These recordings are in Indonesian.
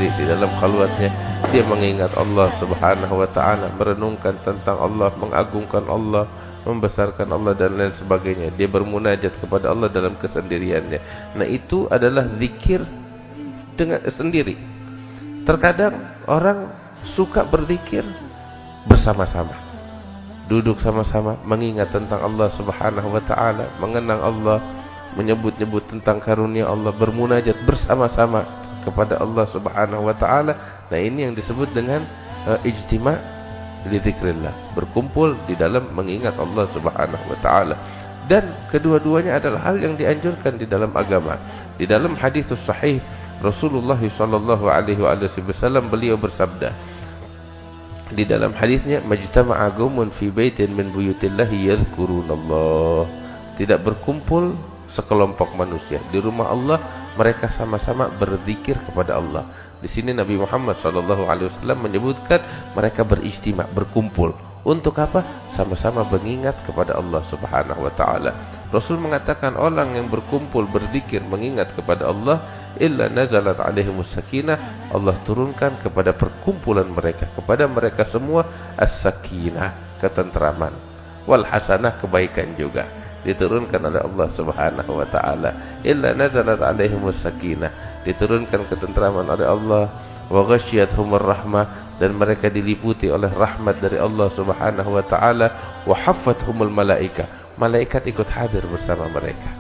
sendiri di dalam khalwatnya, dia mengingat Allah Subhanahu wa taala, merenungkan tentang Allah, mengagungkan Allah, membesarkan Allah dan lain sebagainya. Dia bermunajat kepada Allah dalam kesendiriannya. Nah, itu adalah zikir dengan sendiri. Terkadang orang suka berzikir bersama-sama, duduk sama-sama mengingat tentang Allah Subhanahu wa taala, mengenang Allah, menyebut-nyebut tentang karunia Allah, bermunajat bersama-sama kepada Allah Subhanahu wa taala. Nah, ini yang disebut dengan ijtima' li dzikrillah, berkumpul di dalam mengingat Allah Subhanahu wa taala. Dan kedua-duanya adalah hal yang dianjurkan di dalam agama. Di dalam hadis sahih Rasulullah sallallahu alaihi wasallam beliau bersabda di dalam hadisnya, majtama'a qaumun fi baitin min buyutillahi yadhkurunallah. Tidak berkumpul sekelompok manusia di rumah Allah, mereka sama-sama berzikir kepada Allah. Di sini Nabi Muhammad sallallahu alaihi wasallam menyebutkan mereka berijtima', berkumpul. Untuk apa? Sama-sama mengingat kepada Allah Subhanahu wa taala. Rasul mengatakan orang yang berkumpul berzikir mengingat kepada Allah, illa nazalat alaihimus sakinah, Allah turunkan kepada perkumpulan mereka, kepada mereka semua as-sakinah, ketentraman, wal hasanah, kebaikan juga diturunkan oleh Allah Subhanahu wa taala. Illa nazalat alaihimus sakinah, diturunkan ketentraman oleh Allah, wa ghasyiyatuhumur rahmah, dan mereka diliputi oleh rahmat dari Allah Subhanahu wa taala, wa haffathumul malaikah, malaikat ikut hadir bersama mereka.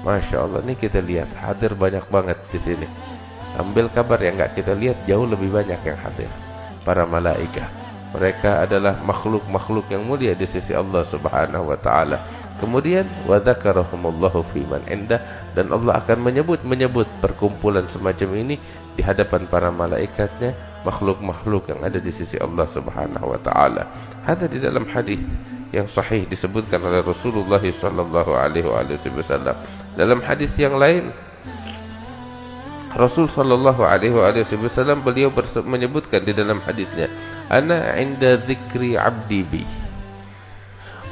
Masya Allah, ini kita lihat hadir banyak banget di sini. Ambil kabar yang enggak kita lihat, jauh lebih banyak yang hadir. Para malaikat, mereka adalah makhluk-makhluk yang mulia di sisi Allah Subhanahu wa taala. Kemudian wa dzakarahumullahu fi man indah, dan Allah akan menyebut perkumpulan semacam ini di hadapan para malaikatnya, makhluk-makhluk yang ada di sisi Allah Subhanahu wa taala. Ada di dalam hadis yang sahih disebutkan oleh Rasulullah sallallahu alaihi wasallam. Dalam hadis yang lain, Rasul sallallahu alaihi wasallam beliau menyebutkan di dalam hadisnya, ana 'inda dzikri 'abdi bi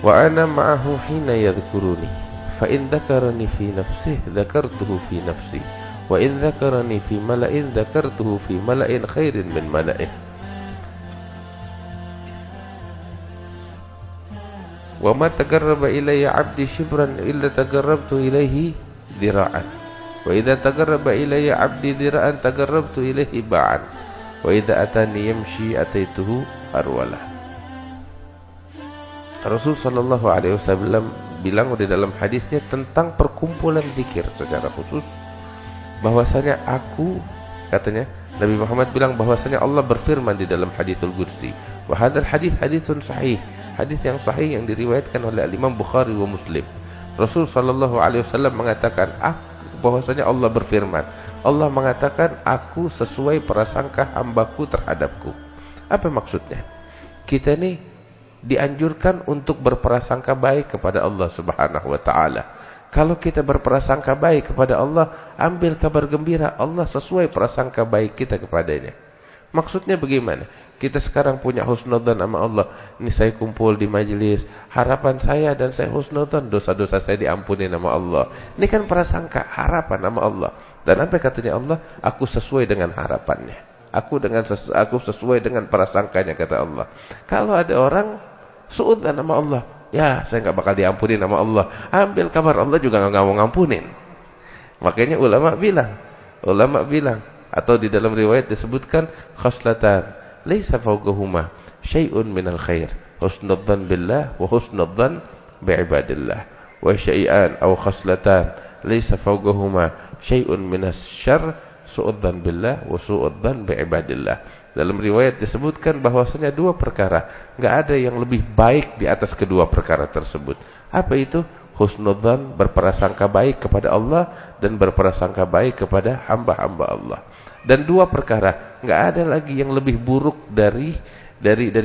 wa ana ma'ahu hina yadhkuruni, fa in dzakarani fi nafsihi dzakartuhu fi nafsi, wa in dzakarani fi mala'in dzakartuhu fi mala'in khairin min mala'ih. Wa ma taqarraba ilayya 'abdi shibran illa taqarrabtu ilayhi dira'an, wa idza taqarraba ilayya 'abdi dira'an taqarrabtu ilayhi ba'an, wa idza atani yamshi ataituhu arwala. Rasul sallallahu alaihi wasallam bilang di dalam hadisnya tentang perkumpulan zikir secara khusus, bahwasanya aku, katanya Nabi Muhammad bilang bahwasanya Allah berfirman di dalam haditsul qudsi, wa hadzal haditsun sahih, hadis yang sahih yang diriwayatkan oleh Imam Bukhari wa Muslim. Rasul sallallahu alaihi wasallam mengatakan bahwasanya Allah berfirman, Allah mengatakan, aku sesuai prasangka hambaku terhadapku. Apa maksudnya? Kita ini dianjurkan untuk berprasangka baik kepada Allah Subhanahu wa taala. Kalau kita berprasangka baik kepada Allah, ambil kabar gembira, Allah sesuai prasangka baik kita kepadanya. Maksudnya bagaimana? Kita sekarang punya husnudzan sama Allah. Ini saya kumpul di majelis, harapan saya dan saya husnudzan, dosa-dosa saya diampuni nama Allah. Ini kan prasangka, harapan nama Allah. Dan apa katanya Allah? Aku sesuai dengan harapannya. Aku sesuai dengan prasangkanya, kata Allah. Kalau ada orang suudzan nama Allah, ya saya nggak bakal diampuni nama Allah. Ambil kabar, Allah juga nggak mau ngampunin. Makanya ulama bilang, atau di dalam riwayat disebutkan, khaslatan laisa fawqahuma syai'un minal khair, husnudzan billah wa husnudzan bi'ibadillah, wa syai'an aw khaslatan laisa fawqahuma syai'un minas syarr, su'udzan billah wa su'udzan bi'ibadillah. Dalam riwayat disebutkan bahwasanya dua perkara, enggak ada yang lebih baik di atas kedua perkara tersebut. Apa itu? Husnudzan, berprasangka baik kepada Allah, dan berprasangka baik kepada hamba-hamba Allah. Dan dua perkara, enggak ada lagi yang lebih buruk dari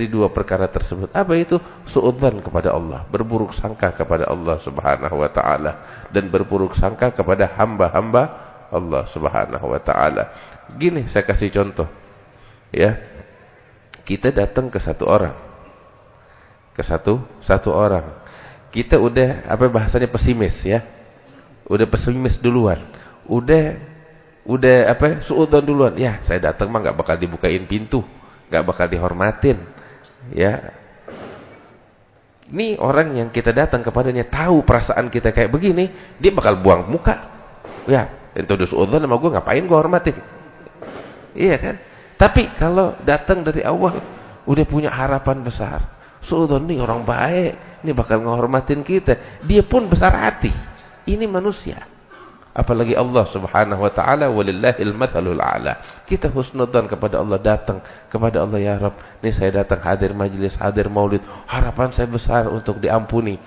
dua perkara tersebut. Apa itu? Suudzan kepada Allah, berburuk sangka kepada Allah Subhanahu wa taala, dan berburuk sangka kepada hamba-hamba Allah Subhanahu wa taala. Gini saya kasih contoh. Ya. Kita datang ke satu orang. Kita udah bahasanya pesimis ya. Udah pesimis duluan. udah suudzon duluan. Ya, saya datang mah nggak bakal dibukain pintu, nggak bakal dihormatin. Ya, ini orang yang kita datang kepadanya tahu perasaan kita kayak begini, dia bakal buang muka. Ya, itu udah suudzon sama gue, ngapain gue hormatin? Iya kan? Tapi kalau datang dari awal udah punya harapan besar, suudzon nih orang baik, ini bakal menghormatin kita. Dia pun besar hati. Ini manusia. Apalagi Allah Subhanahu wa taala, walillahil matsalul a'la. Kita husnudzan kepada Allah, datang kepada Allah, ya Rabb, nih saya datang hadir majelis, hadir maulid, harapan saya besar untuk diampuni.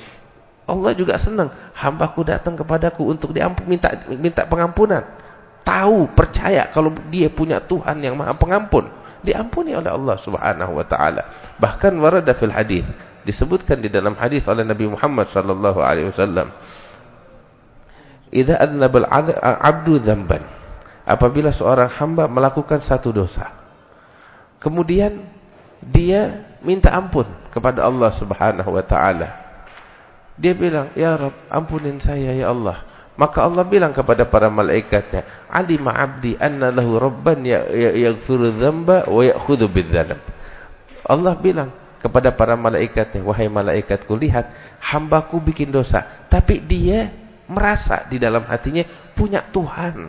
Allah juga senang hambaku datang kepadaku untuk diampuni, minta pengampunan. Tahu, percaya kalau dia punya Tuhan yang Maha Pengampun, diampuni oleh Allah Subhanahu wa taala. Bahkan warada fil hadis, disebutkan di dalam hadis oleh Nabi Muhammad sallallahu alaihi wasallam, idza adnabal 'abdu dzamban, apabila seorang hamba melakukan satu dosa, kemudian dia minta ampun kepada Allah Subhanahu wa taala, dia bilang, ya Rabb, ampunin saya ya Allah. Maka Allah bilang kepada para malaikatnya, alima 'abdi anna lahu rabban yaghfiru dzamba wa ya'khudhu bidzanab. Allah bilang kepada para malaikatnya, wahai malaikatku, lihat hambaku bikin dosa, tapi dia merasa di dalam hatinya punya Tuhan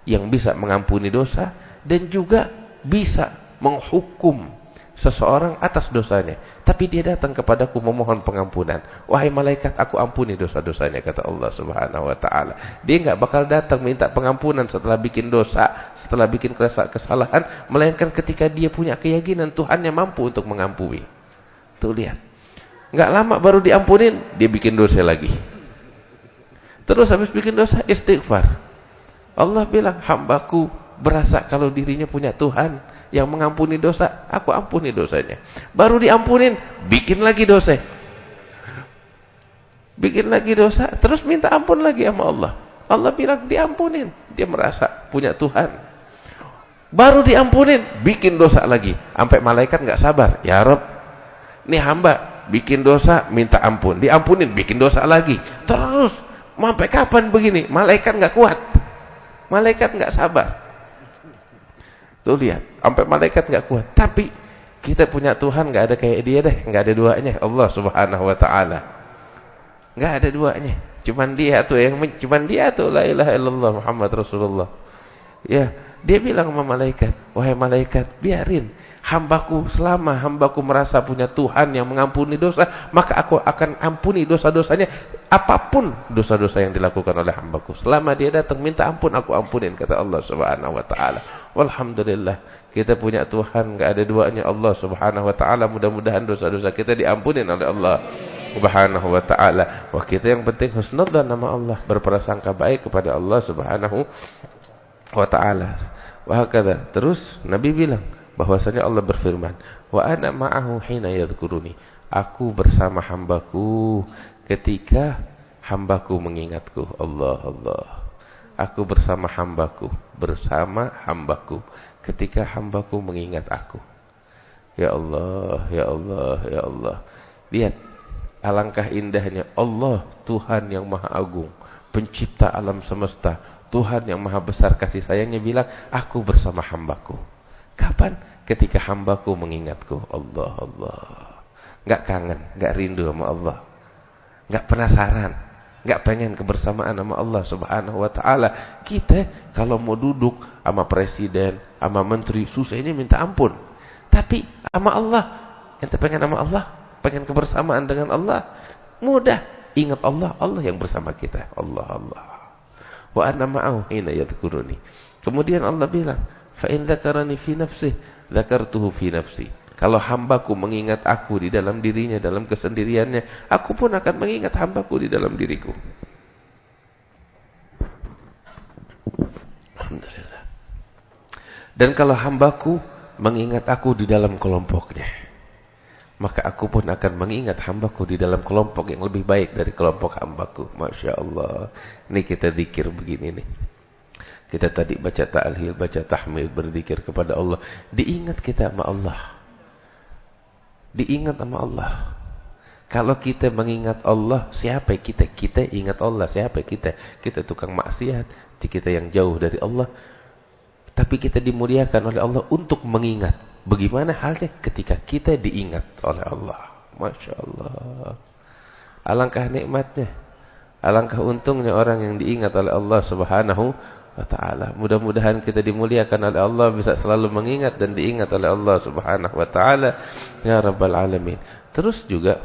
yang bisa mengampuni dosa dan juga bisa menghukum seseorang atas dosanya. Tapi dia datang kepadaku memohon pengampunan. Wahai malaikat, aku ampuni dosa-dosanya, kata Allah Subhanahu wa taala. Dia enggak bakal datang minta pengampunan setelah bikin dosa, setelah bikin kesalahan, melainkan ketika dia punya keyakinan Tuhannya mampu untuk mengampuni. Tuh lihat. Enggak lama baru diampunin, dia bikin dosa lagi. Terus habis bikin dosa, istighfar. Allah bilang, hambaku berasa kalau dirinya punya Tuhan yang mengampuni dosa, aku ampuni dosanya. Baru diampunin, bikin lagi dosa. Bikin lagi dosa, terus minta ampun lagi sama Allah. Allah bilang diampunin. Dia merasa punya Tuhan. Baru diampunin, bikin dosa lagi. Sampai malaikat nggak sabar. Ya Rabb, nih hamba bikin dosa, minta ampun. Diampunin, bikin dosa lagi. Terus sampai kapan begini? Malaikat nggak kuat. Malaikat nggak sabar. Tuh lihat, sampai malaikat nggak kuat. Tapi kita punya Tuhan nggak ada kayak dia deh, nggak ada duanya. Allah Subhanahu wa taala. Nggak ada duanya. Cuman dia tuh la ilaha illallah Muhammad Rasulullah. Ya, dia bilang sama malaikat, wahai malaikat, biarin hambaku, selama hambaku merasa punya Tuhan yang mengampuni dosa, maka aku akan ampuni dosa-dosanya, apapun dosa-dosa yang dilakukan oleh hambaku. Selama dia datang minta ampun, aku ampunin, kata Allah Subhanahu wa taala. Walhamdulillah, kita punya Tuhan enggak ada duanya, Allah Subhanahu wa taala. Mudah-mudahan dosa-dosa kita diampunin oleh Allah Subhanahu wa taala. Wah, kita yang penting husnudzan nama Allah, berprasangka baik kepada Allah Subhanahu wa taala. Wa hakadha. Terus Nabi bilang bahwasanya Allah berfirman, wa ana ma'ahu hina yadhkuruni, aku bersama hambaku ketika hambaku mengingatku. Allah, Allah. Aku bersama hambaku ketika hambaku mengingat aku. Ya Allah, ya Allah, ya Allah. Lihat, alangkah indahnya Allah, Tuhan yang maha agung, pencipta alam semesta, Tuhan yang maha besar kasih sayangnya, bilang, aku bersama hambaku. Kapan? Ketika hambaku mengingatku. Allah, Allah. Enggak kangen, enggak rindu sama Allah, enggak penasaran, enggak pengen kebersamaan sama Allah Subhanahu wa taala. Kita kalau mau duduk sama presiden, sama menteri, susah ini minta ampun. Tapi sama Allah, ente pengen sama Allah, pengen kebersamaan dengan Allah, mudah. Ingat Allah, Allah yang bersama kita. Allah, Allah. Wa ana ma'ahu hina yadhkuruni. Kemudian Allah bilang, fa in dzakarani fi nafsi, dzakartuhu fi nafsi. Kalau hambaku mengingat aku di dalam dirinya, dalam kesendiriannya, aku pun akan mengingat hambaku di dalam diriku. Alhamdulillah. Dan kalau hambaku mengingat aku di dalam kelompoknya, maka aku pun akan mengingat hambaku di dalam kelompok yang lebih baik dari kelompok hambaku. Masya Allah. Ini kita zikir begini nih. Kita tadi baca ta'lil, baca tahmid, berzikir kepada Allah. Diingat kita sama Allah. Diingat sama Allah. Kalau kita mengingat Allah, siapa kita? Kita ingat Allah, siapa kita? Kita tukang maksiat, kita yang jauh dari Allah. Tapi kita dimuliakan oleh Allah untuk mengingat. Bagaimana halnya ketika kita diingat oleh Allah? Masya Allah. Alangkah nikmatnya. Alangkah untungnya orang yang diingat oleh Allah Subhanahu wa ta'ala. Mudah-mudahan kita dimuliakan oleh Allah, bisa selalu mengingat dan diingat oleh Allah Subhanahu wa ta'ala. Ya Rabbal Alamin. Terus juga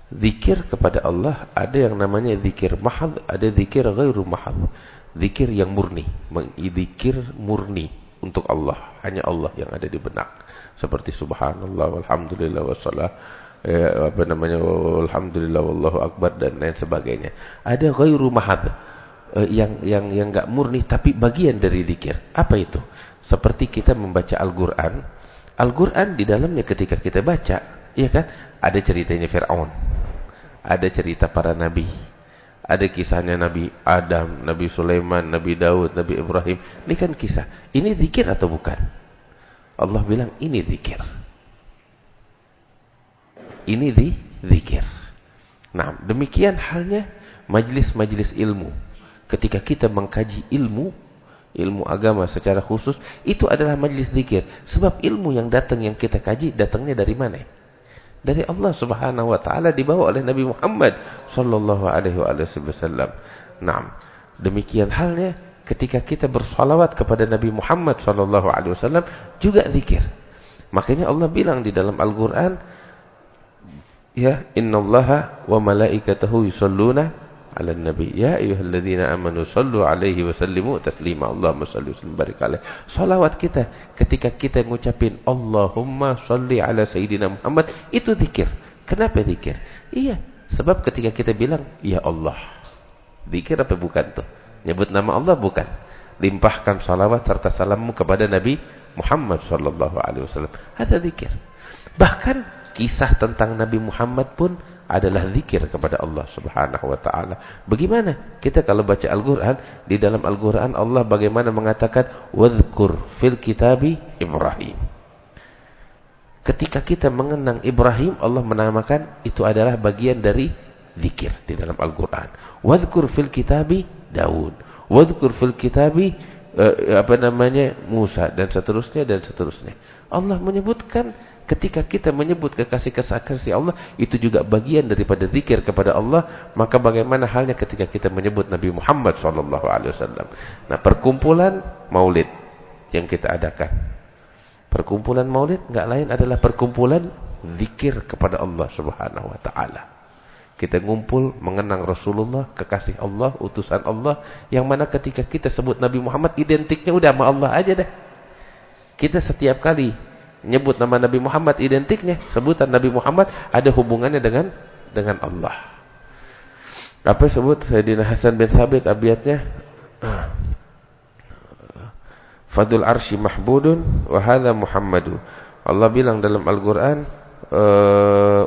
zikir kepada Allah, ada yang namanya zikir mahal, ada zikir ghairu mahal. Zikir yang murni, zikir murni untuk Allah, hanya Allah yang ada di benak. Seperti subhanallah, walhamdulillah, wassalah, alhamdulillah, wallahu akbar, dan lain sebagainya. Ada ghairu mahal, yang enggak murni tapi bagian dari zikir. Apa itu? Seperti kita membaca Al-Qur'an. Al-Qur'an di dalamnya ketika kita baca, iya kan? Ada ceritanya Fir'aun. Ada cerita para nabi. Ada kisahnya Nabi Adam, Nabi Sulaiman, Nabi Daud, Nabi Ibrahim. Ini kan kisah. Ini zikir atau bukan? Allah bilang ini zikir. Ini zikir. Nah, demikian halnya majlis-majlis ilmu. Ketika kita mengkaji ilmu agama secara khusus, itu adalah majlis zikir. Sebab ilmu yang datang, yang kita kaji, datangnya dari mana? Dari Allah Subhanahu wa ta'ala, dibawa oleh Nabi Muhammad sallallahu alaihi wasallam. Nah, demikian halnya ketika kita bersalawat kepada Nabi Muhammad sallallahu alaihi wasallam juga zikir. Makanya Allah bilang di dalam Al-Qur'an, ya, innallaha wa malaikatahu yusholluna 'alan nabi ya ayyuhalladzina amanu shallu 'alaihi wa sallimu taslima. Allahumma shalli wa sallim barik alaihi. Salawat kita ketika kita ngucapin Allahumma shalli 'ala sayyidina Muhammad, itu zikir. Kenapa zikir? Iya, sebab ketika kita bilang ya Allah, zikir apa bukan tuh? Nyebut nama Allah bukan? Limpahkan salawat serta salammu kepada Nabi Muhammad sallallahu alaihi wasallam. Ada zikir. Bahkan kisah tentang Nabi Muhammad pun adalah zikir kepada Allah Subhanahu wa ta'ala. Bagaimana? Kita kalau baca Al-Quran, di dalam Al-Quran Allah bagaimana mengatakan wadhkur fil kitabi Ibrahim. Ketika kita mengenang Ibrahim, Allah menamakan itu adalah bagian dari zikir di dalam Al-Quran. Wadhkur fil kitabi Daud. Wadhkur fil kitabi Musa, dan seterusnya dan seterusnya. Allah menyebutkan, ketika kita menyebut kekasih-kekasih Allah, itu juga bagian daripada zikir kepada Allah. Maka bagaimana halnya ketika kita menyebut Nabi Muhammad SAW. Nah, perkumpulan maulid yang kita adakan, perkumpulan maulid enggak lain adalah perkumpulan zikir kepada Allah Subhanahu wa ta'ala. Kita ngumpul mengenang Rasulullah, kekasih Allah, utusan Allah, yang mana ketika kita sebut Nabi Muhammad, identiknya udah sama Allah aja dah. Kita setiap kali nyebut nama Nabi Muhammad, identiknya sebutan Nabi Muhammad ada hubungannya dengan Allah. Apa sebut Sayyidina Hasan bin Thabit abiyatnya? Fadul arsy mahbudun wa hadza Muhammadu. Allah bilang dalam Al-Qur'an,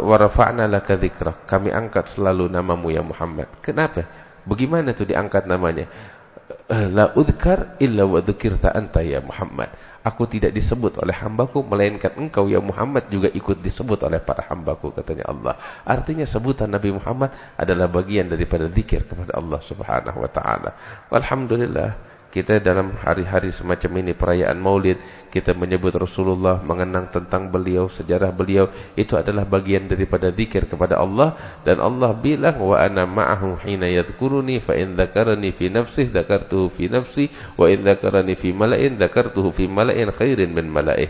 wa rafa'na laka dzikrak. Kami angkat selalu namamu ya Muhammad. Kenapa? Bagaimana tuh diangkat namanya? La udhkar illa wa dzukirta anta ya Muhammad. Aku tidak disebut oleh hambaku, melainkan engkau ya Muhammad juga ikut disebut oleh para hambaku, katanya Allah. Artinya sebutan Nabi Muhammad adalah bagian daripada zikir kepada Allah Subhanahu wa ta'ala. Alhamdulillah, kita dalam hari-hari semacam ini, perayaan maulid, kita menyebut Rasulullah, mengenang tentang beliau, sejarah beliau, itu adalah bagian daripada zikir kepada Allah. Dan Allah bilang, wa ana ma'ahu hina yadhkuruni fa in dzakarani fi nafsihi dzakartuhu fi nafsi wa in dzakarani fi mala'in dzakartuhu fi mala'in khairin min mala'ih.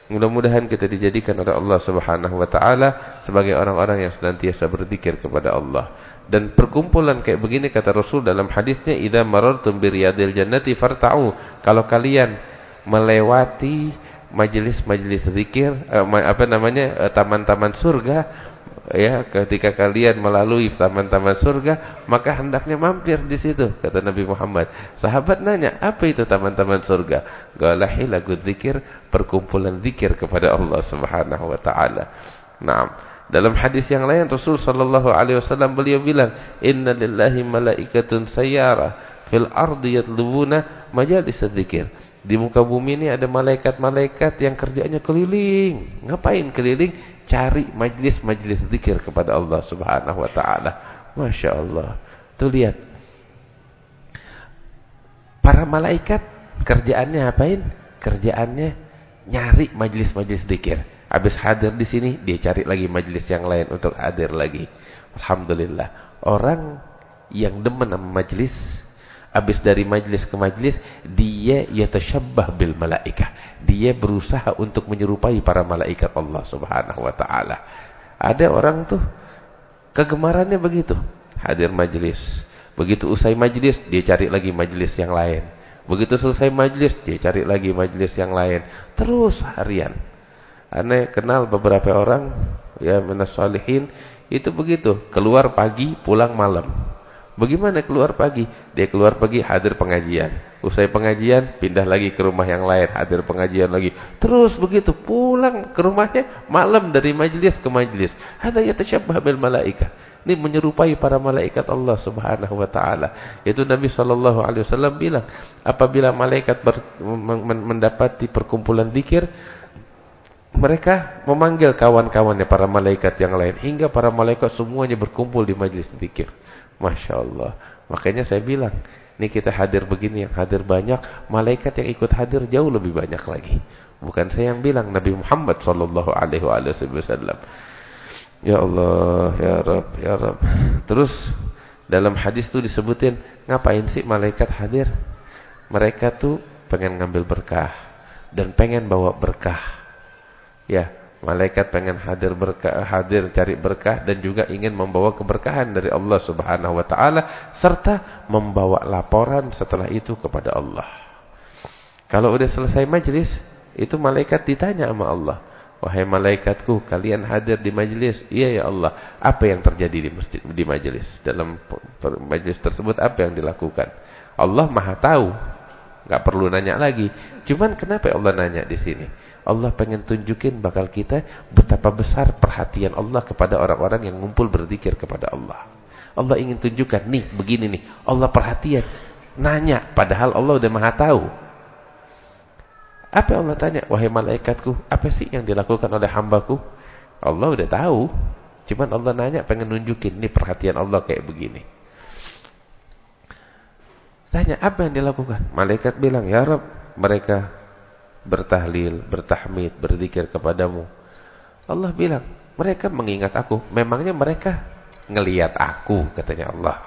Mudah-mudahan kita dijadikan oleh Allah Subhanahu wa ta'ala sebagai orang-orang yang senantiasa berzikir kepada Allah. Dan perkumpulan kayak begini, kata Rasul dalam hadisnya, idza marartum bi riyadil jannati farta'u. Kalau kalian melewati majelis-majelis zikir, taman-taman surga, ya, ketika kalian melalui taman-taman surga, maka hendaknya mampir di situ, kata Nabi Muhammad. Sahabat nanya, apa itu taman-taman surga? Qala lagu zikir, perkumpulan zikir kepada Allah Subhanahu wa ta'ala. Naam. Dalam hadis yang lain Rasul sallallahu alaihi wasallam beliau bilang, inna lillahi malaikatun sayyara fil ardi yatlubuna majalis dzikir. Di muka bumi ini ada malaikat-malaikat yang kerjanya keliling. Ngapain keliling? Cari majlis-majlis zikir kepada Allah Subhanahu wa taala. Masya Allah. Tuh lihat, para malaikat Kerjaannya apain? Kerjaannya nyari majelis-majelis zikir. Habis hadir di sini, dia cari lagi majelis yang lain untuk hadir lagi. Alhamdulillah. Orang yang demen sama majelis, habis dari majelis ke majelis, dia yatashabbah bil malaikah. Dia berusaha untuk menyerupai para malaikat Allah Subhanahu wa taala. Ada orang tuh kegemarannya begitu. Hadir majelis. Begitu usai majelis, dia cari lagi majelis yang lain. Begitu selesai majelis, dia cari lagi majelis yang lain. Terus harian. Aneh kenal beberapa orang ya minas shalihin itu begitu, keluar pagi, pulang malam. Bagaimana keluar pagi? Dia keluar pagi hadir pengajian. Usai pengajian, pindah lagi ke rumah yang lain, hadir pengajian lagi. Terus begitu, pulang ke rumahnya malam dari majelis ke majelis. Hadza yatashabbah bil malaikah. Ini menyerupai para malaikat Allah Subhanahu wa taala. Itu Nabi sallallahu alaihi wasallam bilang, apabila malaikat mendapati perkumpulan zikir, mereka memanggil kawan-kawannya para malaikat yang lain hingga para malaikat semuanya berkumpul di majelis zikir. Masya Allah. Makanya saya bilang, ini kita hadir begini, yang hadir banyak, malaikat yang ikut hadir jauh lebih banyak lagi. Bukan saya yang bilang, Nabi Muhammad sallallahu alaihi wasallam. Ya Allah, ya Rabb, ya Rabb. Terus dalam hadis itu disebutin, ngapain sih malaikat hadir? Mereka tuh pengen ngambil berkah dan pengen bawa berkah. Ya, malaikat pengen hadir berkah, hadir cari berkah dan juga ingin membawa keberkahan dari Allah Subhanahu wa taala serta membawa laporan setelah itu kepada Allah. Kalau udah selesai majelis, itu malaikat ditanya sama Allah, wahai malaikatku, kalian hadir di majelis? Iya ya Allah. Apa yang terjadi di majelis? Dalam majelis tersebut apa yang dilakukan? Allah Maha tahu. Enggak perlu nanya lagi. Cuman kenapa Allah nanya di sini? Allah pengen tunjukin bakal kita betapa besar perhatian Allah kepada orang-orang yang ngumpul berzikir kepada Allah. Allah ingin tunjukkan, nih begini nih, Allah perhatian. Nanya padahal Allah udah Maha tahu. Apa Allah tanya? Wahai malaikatku, apa sih yang dilakukan oleh hambaku? Allah udah tahu. Cuman Allah nanya pengen nunjukin, nih perhatian Allah kayak begini. Tanya, apa yang dilakukan? Malaikat bilang, ya Rabb, mereka bertahlil, bertahmid, berzikir kepadamu. Allah bilang, mereka mengingat aku. Memangnya mereka ngelihat aku, katanya Allah.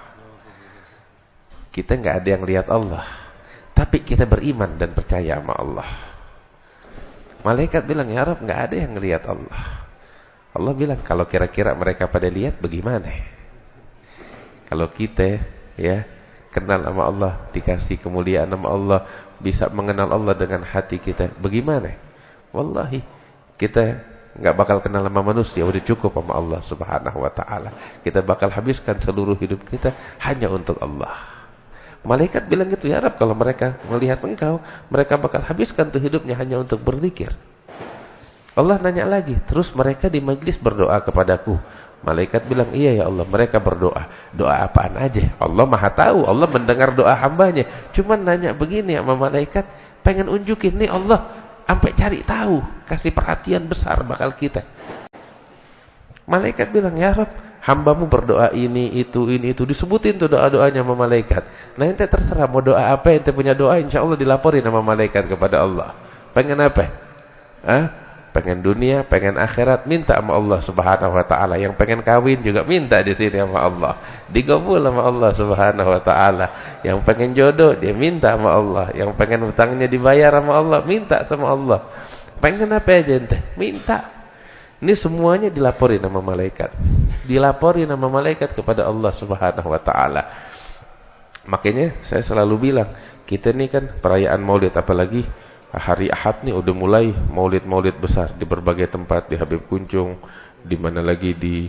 Kita nggak ada yang lihat Allah, tapi kita beriman dan percaya sama Allah. Malaikat bilang, ya Rabb, nggak ada yang ngelihat Allah. Allah bilang, kalau kira-kira mereka pada lihat bagaimana? Kalau kita ya kenal sama Allah, dikasih kemuliaan sama Allah, bisa mengenal Allah dengan hati kita, bagaimana? Wallahi kita nggak bakal kenal sama manusia, udah cukup sama Allah Subhanahu wa taala. Kita bakal habiskan seluruh hidup kita hanya untuk Allah. Malaikat bilang gitu, ya Rabb, kalau mereka melihat engkau, mereka bakal habiskan tuh hidupnya hanya untuk berzikir. Allah nanya lagi, terus mereka di majlis berdoa kepadaku. Malaikat bilang, iya ya Allah, mereka berdoa. Doa apaan aja? Allah Maha tahu, Allah mendengar doa hambanya. Cuman nanya begini sama malaikat, pengen unjukin nih Allah, sampai cari tahu, kasih perhatian besar bakal kita. Malaikat bilang, ya Rabb, hambamu berdoa ini, itu, disebutin tuh doa-doanya sama malaikat. Nah ente terserah mau doa apa, ente punya doa, insya Allah dilaporin sama malaikat kepada Allah. Pengen apa? Pengen dunia, pengen akhirat, minta sama Allah Subhanahu wa taala. Yang pengen kawin juga minta di sini sama Allah. Digabul sama Allah Subhanahu wa taala. Yang pengen jodoh, dia minta sama Allah. Yang pengen hutangnya dibayar sama Allah, minta sama Allah. Pengen apa aja ente? Minta. Ini semuanya dilaporin sama malaikat. Dilaporin sama malaikat kepada Allah Subhanahu wa taala. Makanya saya selalu bilang, kita ini kan perayaan Maulid, apalagi hari Ahad nih udah mulai maulid-maulid besar di berbagai tempat, di Habib Kuncung, di mana lagi di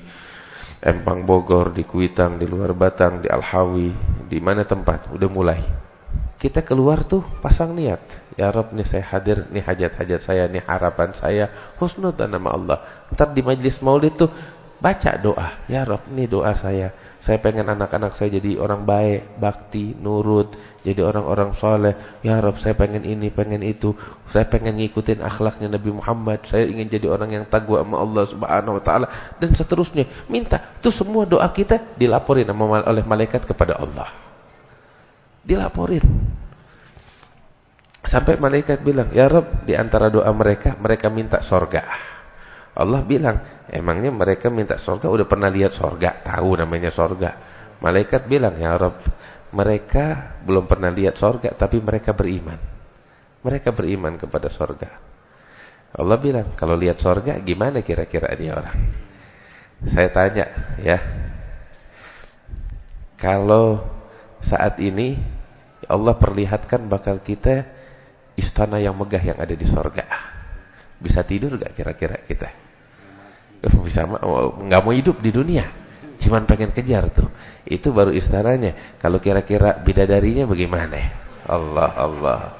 Empang Bogor, di Kuitang, di luar Batang, di Al-Hawi, di mana tempat udah mulai. Kita keluar tuh pasang niat, ya Rabb, nih saya hadir, nih hajat-hajat saya, nih harapan saya, husnudzan nama Allah. Ntar di majlis maulid tuh baca doa, ya Rabb, nih doa saya pengen anak-anak saya jadi orang baik, bakti, nurut, jadi orang-orang soleh. Ya Rabb, saya pengen ini, pengen itu. Saya pengen ngikutin akhlaknya Nabi Muhammad. Saya ingin jadi orang yang takwa sama Allah Subhanahu wa taala, dan seterusnya. Minta. Itu semua doa kita dilaporin oleh malaikat kepada Allah. Dilaporin. Sampai malaikat bilang, ya Rabb, di antara doa mereka, mereka minta sorga. Allah bilang, emangnya mereka minta sorga, udah pernah lihat sorga? Tahu namanya sorga. Malaikat bilang, ya Rabb, mereka belum pernah lihat sorga, tapi mereka beriman. Mereka beriman kepada sorga. Allah bilang, kalau lihat sorga, gimana kira-kira dia orang? Saya tanya, ya. Kalau saat ini, Allah perlihatkan bakal kita istana yang megah yang ada di sorga. Bisa tidur gak kira-kira kita? Bisa, nggak mau hidup di dunia, cuman pengen kejar tuh. Itu baru istananya. Kalau kira-kira bidadarinya bagaimana? Allah.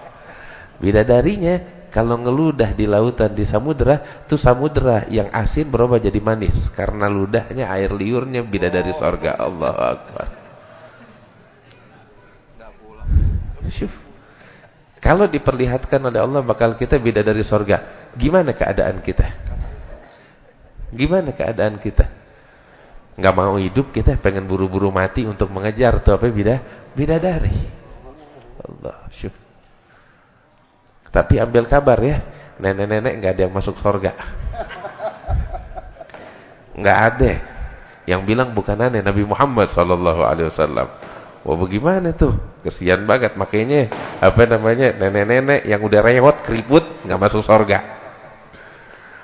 Bidadarinya kalau ngeludah di lautan, di samudera, tuh samudera yang asin berubah jadi manis karena ludahnya, air liurnya bidadari sorga. Allahu Akbar. Syuf. Kalau diperlihatkan oleh Allah bakal kita bidadari sorga, gimana keadaan kita? Gimana keadaan kita? Nggak mau hidup, kita pengen buru-buru mati untuk mengejar tuh apa bidadari. Allah, syuf. Tapi ambil kabar ya, nenek-nenek nggak ada yang masuk sorga. Nggak ada. Yang bilang bukan aneh, Nabi Muhammad SAW. Wah, bagaimana tuh? Kesian banget, makanya nenek-nenek yang udah rewot keriput nggak masuk sorga.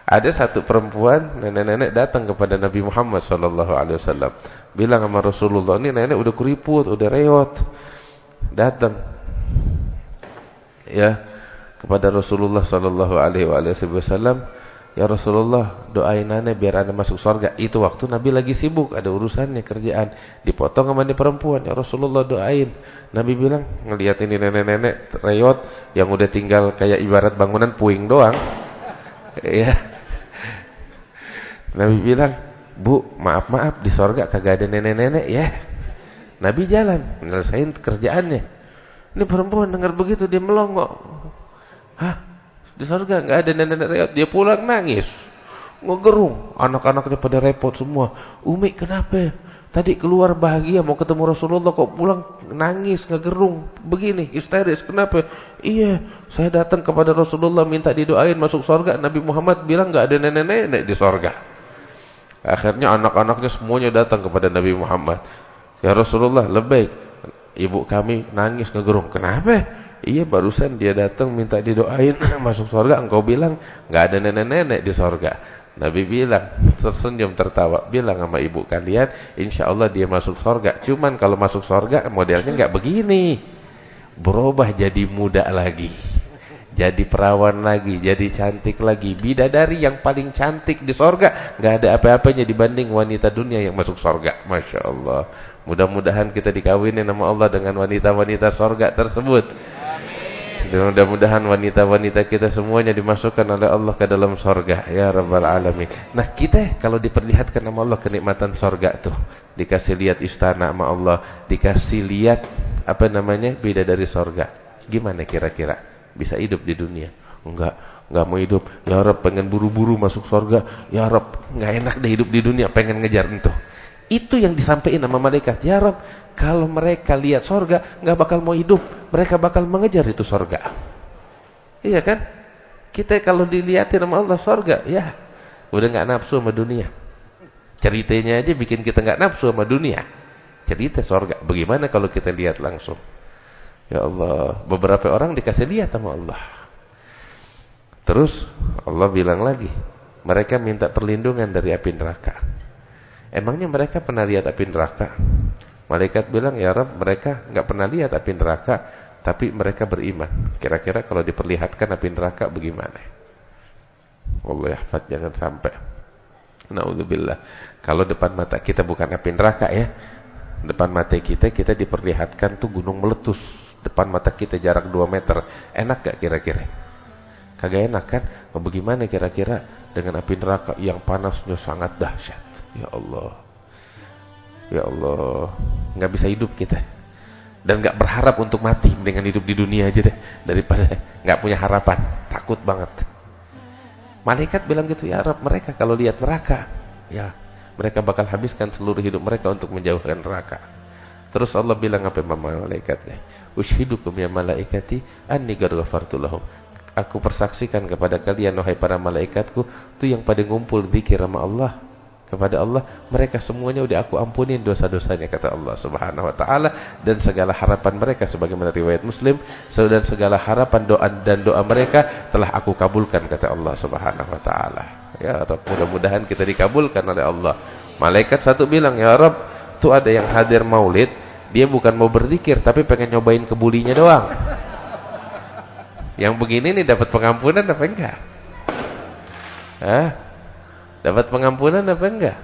Ada satu perempuan nenek-nenek datang kepada Nabi Muhammad SAW, bilang sama Rasulullah, ini nenek udah keriput, udah rewot. Datang ya kepada Rasulullah SAW, ya Rasulullah, doain nenek biar nenek masuk surga. Itu waktu Nabi lagi sibuk, ada urusannya, kerjaan. Dipotong sama ini perempuan, ya Rasulullah doain. Nabi bilang, ngelihat ini nenek-nenek reyot yang udah tinggal kayak ibarat bangunan puing doang. Ya. Nabi bilang, Bu, maaf di surga kagak ada nenek-nenek ya. Nabi jalan, nyelesain kerjaannya. Ini perempuan dengar begitu dia melongo. Hah? Di surga nggak ada nenek-nenek reyot. Dia pulang nangis, ngegerung. Anak-anaknya pada repot semua. Umi kenapa? Tadi keluar bahagia mau ketemu Rasulullah, kok pulang nangis, ngegerung begini, histeris. Kenapa? Iya, saya datang kepada Rasulullah minta didoain masuk surga. Nabi Muhammad bilang nggak ada nenek-nenek di surga. Akhirnya anak-anaknya semuanya datang kepada Nabi Muhammad. Ya Rasulullah, lebih ibu kami nangis, ngegerung. Kenapa? Iya, barusan dia datang minta didoain masuk surga, engkau bilang nggak ada nenek-nenek di surga. Nabi bilang, tersenyum tertawa, bilang sama ibu kalian, insya Allah dia masuk surga. Cuman kalau masuk surga modelnya nggak begini, berubah jadi muda lagi, jadi perawan lagi, jadi cantik lagi. Bidadari yang paling cantik di surga, nggak ada apa-apanya dibanding wanita dunia yang masuk surga. Masya Allah. Mudah-mudahan kita dikawinin sama Allah dengan wanita-wanita surga tersebut. Mudah-mudahan wanita-wanita kita semuanya dimasukkan oleh Allah ke dalam surga, ya Rabbal Alamin. Nah, kita kalau diperlihatkan sama Allah kenikmatan surga tuh, dikasih lihat istana sama Allah, dikasih lihat bidadari surga, gimana kira-kira? Bisa hidup di dunia? Enggak mau hidup. Ya Rabb, pengen buru-buru masuk surga. Ya Rabb, enggak enak deh hidup di dunia, pengen ngejar itu. Itu yang disampaikan sama malaikat. Ya Rabb, kalau mereka lihat surga, nggak bakal mau hidup, mereka bakal mengejar itu surga. Iya kan? Kita kalau dilihatin sama Allah surga, ya udah nggak nafsu sama dunia. Ceritanya aja bikin kita nggak nafsu sama dunia. Cerita surga, bagaimana kalau kita lihat langsung? Ya Allah, beberapa orang dikasih lihat sama Allah. Terus Allah bilang lagi, mereka minta perlindungan dari api neraka. Emangnya mereka pernah lihat api neraka? Malaikat bilang, ya Rabb, mereka nggak pernah lihat api neraka, tapi mereka beriman. Kira-kira kalau diperlihatkan api neraka bagaimana? Allah yahfad, jangan sampai. Na'udzubillah. Kalau depan mata kita bukan api neraka ya, depan mata kita diperlihatkan tuh gunung meletus. Depan mata kita jarak 2 meter. Enak gak kira-kira? Kagak enak kan? Bagaimana kira-kira dengan api neraka yang panasnya sangat dahsyat? Ya Allah, ya Allah, nggak bisa hidup kita, dan nggak berharap untuk mati, dengan hidup di dunia aja deh, daripada nggak punya harapan, takut banget. Malaikat bilang gitu, ya Rabb, mereka kalau lihat neraka, ya mereka bakal habiskan seluruh hidup mereka untuk menjauhkan neraka. Terus Allah bilang apa malaikatnya? Ushidukum ya malaikati anni qad ghafartu lahum. Aku persaksikan kepada kalian wahai para malaikatku, itu yang pada ngumpul zikir sama Allah kepada Allah, mereka semuanya udah aku ampunin dosa-dosanya, kata Allah Subhanahu wa taala, dan segala harapan mereka sebagaimana riwayat Muslim, dan segala harapan doa dan doa mereka telah aku kabulkan, kata Allah Subhanahu wa taala. Ya Rabb, mudah-mudahan kita dikabulkan oleh Allah. Malaikat satu bilang, ya Rabb, tuh ada yang hadir maulid, dia bukan mau berzikir tapi pengen nyobain kebulinya doang. Yang begini nih dapat pengampunan apa enggak? Dapat pengampunan apa enggak?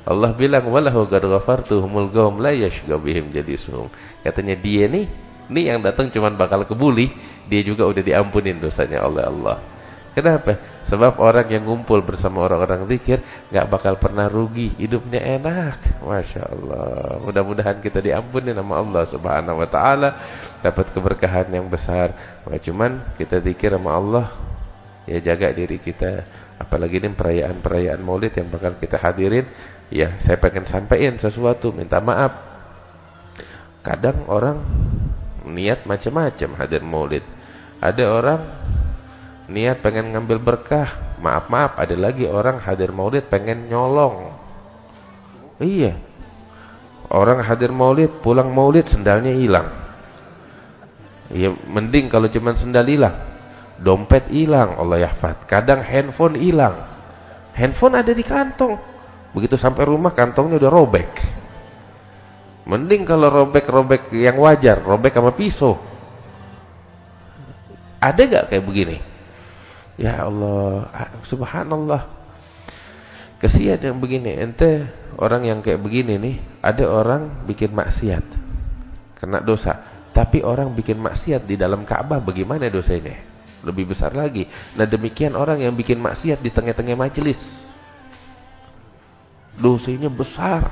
Allah bilang walahu qad ghafartuhumul qaum la yashqa bihim jalisuhum. Katanya dia nih yang datang cuman bakal kebuli, dia juga udah diampunin dosanya oleh Allah. Kenapa? Sebab orang yang ngumpul bersama orang-orang zikir enggak bakal pernah rugi, hidupnya enak. Masya Allah. Mudah-mudahan kita diampuni sama Allah Subhanahu wa taala, dapat keberkahan yang besar. Maka cuman kita zikir sama Allah, ya jaga diri kita. Apalagi ini perayaan-perayaan Maulid yang bakal kita hadirin. Ya, saya pengen sampaikan sesuatu, minta maaf. Kadang orang niat macam-macam hadir Maulid. Ada orang niat pengen ngambil berkah. Maaf, ada lagi orang hadir Maulid pengen nyolong. Iya. Orang hadir Maulid, pulang Maulid sendalnya hilang. Ya mending kalau cuma sendal hilang, dompet hilang, Allah yahfad. Kadang handphone hilang. Handphone ada di kantong. Begitu sampai rumah kantongnya udah robek. Mending kalau robek-robek yang wajar, robek sama pisau. Ada gak kayak begini? Ya Allah, subhanallah. Kesian yang begini. Ente orang yang kayak begini nih, ada orang bikin maksiat, kena dosa. Tapi orang bikin maksiat di dalam Ka'bah, bagaimana dosanya? Lebih besar lagi. Nah demikian orang yang bikin maksiat di tengah-tengah majelis, dosanya besar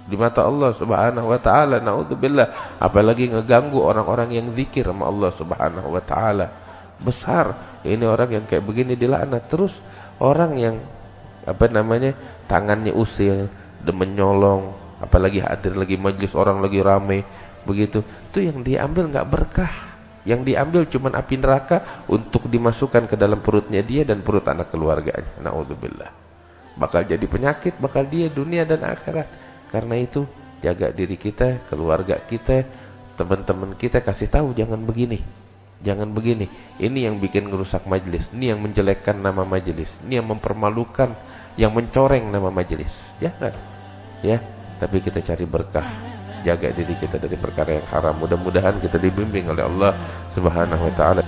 di mata Allah Subhanahu wa taala. Naudzubillah. Apalagi ngeganggu orang-orang yang zikir sama Allah Subhanahu wa taala. Besar. Ini orang yang kayak begini dilaknat. Terus orang yang tangannya usil, demen nyolong, apalagi hadir lagi majelis orang lagi rame begitu, itu yang diambil nggak berkah. Yang diambil cuman api neraka untuk dimasukkan ke dalam perutnya dia dan perut anak keluarganya. Naudzubillah. Bakal jadi penyakit, bakal dia dunia dan akhirat. Karena itu jaga diri kita, keluarga kita, teman-teman kita, kasih tahu jangan begini. Jangan begini. Ini yang bikin ngerusak majelis, ini yang menjelekkan nama majelis, ini yang mempermalukan, yang mencoreng nama majelis. Jangan. Ya, tapi kita cari berkah. Jaga diri kita dari perkara yang haram. Mudah-mudahan kita dibimbing oleh Allah Subhanahu wa taala.